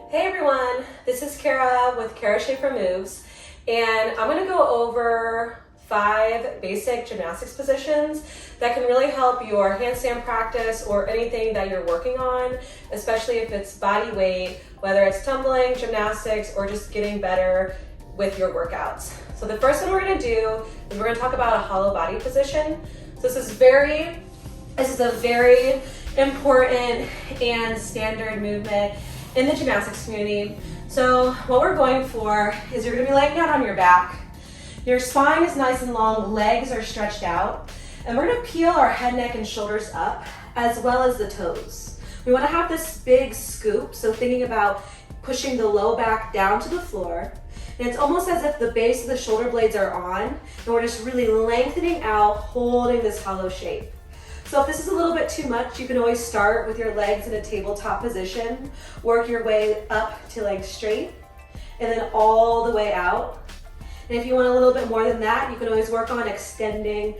Hey everyone, this is Kara with Kara Schaefer Moves, and I'm going to go over 5 basic gymnastics positions that can really help your handstand practice or anything that you're working on, especially if it's body weight, whether it's tumbling, gymnastics, or just getting better with your workouts. So the first one we're going to do is we're going to talk about a hollow body position. So this is a very important and standard movement in the gymnastics community. So what we're going for is you're going to be laying down on your back. Your spine is nice and long, legs are stretched out, and we're going to peel our head, neck, and shoulders up as well as the toes. We want to have this big scoop, so thinking about pushing the low back down to the floor. And it's almost as if the base of the shoulder blades are on, and we're just really lengthening out, holding this hollow shape. So if this is a little bit too much, you can always start with your legs in a tabletop position, work your way up to legs straight, and then all the way out. And if you want a little bit more than that, you can always work on extending,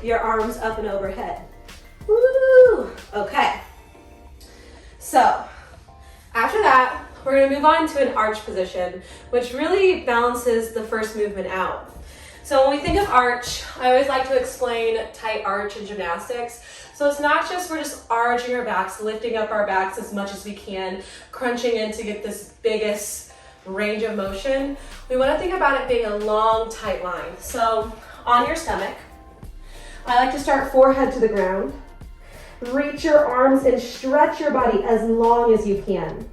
your arms up and overhead. Okay. So after that, we're going to move on to an arch position, which really balances the first movement out. So when we think of arch, I always like to explain tight arch in gymnastics. So it's not just we're just arching our backs, lifting up our backs as much as we can, crunching in to get this biggest range of motion. We want to think about it being a long, tight line. So on your stomach, I like to start forehead to the ground. Reach your arms and stretch your body as long as you can.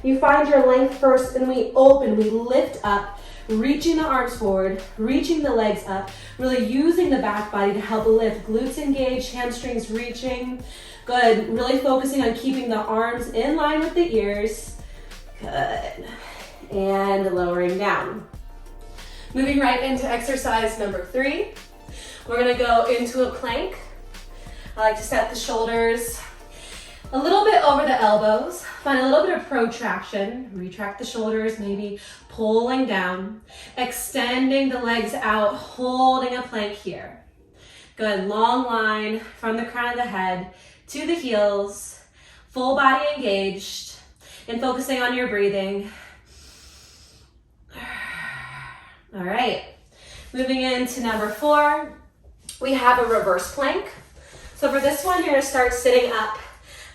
You find your length first and we open, we lift up, reaching the arms forward, reaching the legs up, really using the back body to help lift. Glutes engaged, hamstrings reaching. Good. Really focusing on keeping the arms in line with the ears. Good. And lowering down. Moving right into exercise number 3. We're going to go into a plank. I like to set the shoulders a little bit over the elbows, find a little bit of protraction, retract the shoulders, maybe pulling down, extending the legs out, holding a plank here. Good, long line from the crown of the head to the heels, full body engaged, and focusing on your breathing. All right, moving into number 4, we have a reverse plank. So for this one, you're gonna start sitting up.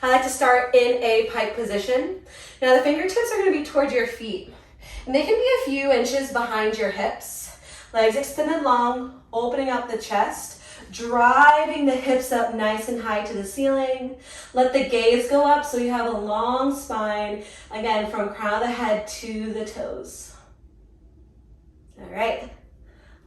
I like to start in a pike position. Now the fingertips are going to be towards your feet, and they can be a few inches behind your hips. Legs extended long, opening up the chest, driving the hips up nice and high to the ceiling. Let the gaze go up so you have a long spine, again, from crown of the head to the toes. All right,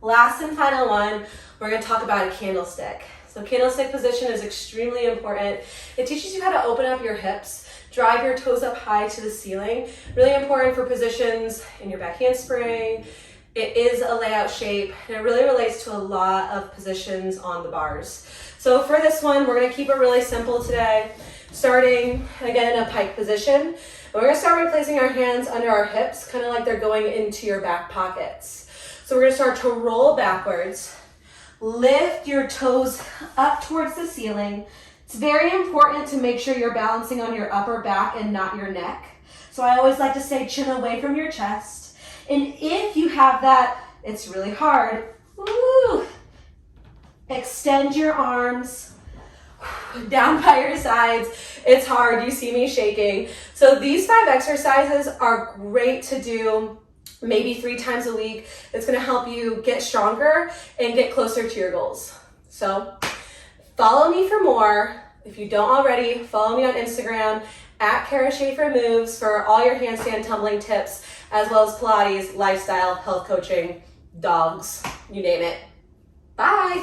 last and final one, we're going to talk about a candlestick. So candlestick position is extremely important. It teaches you how to open up your hips, drive your toes up high to the ceiling. Really important for positions in your back handspring. It is a layout shape, and it really relates to a lot of positions on the bars. So for this one, we're gonna keep it really simple today. Starting, again, in a pike position. And we're gonna start replacing our hands under our hips, kind of like they're going into your back pockets. So we're gonna start to roll backwards. Lift your toes up towards the ceiling. It's very important to make sure you're balancing on your upper back and not your neck. So I always like to say chin away from your chest. And if you have that, it's really hard. Extend your arms down by your sides. It's hard, you see me shaking. So these 5 exercises are great to do maybe 3 times a week. It's going to help you get stronger and get closer to your goals. So follow me for more. If you don't already, follow me on Instagram at Kara Schaefer Moves for all your handstand tumbling tips, as well as Pilates, lifestyle, health coaching, dogs, you name it. Bye.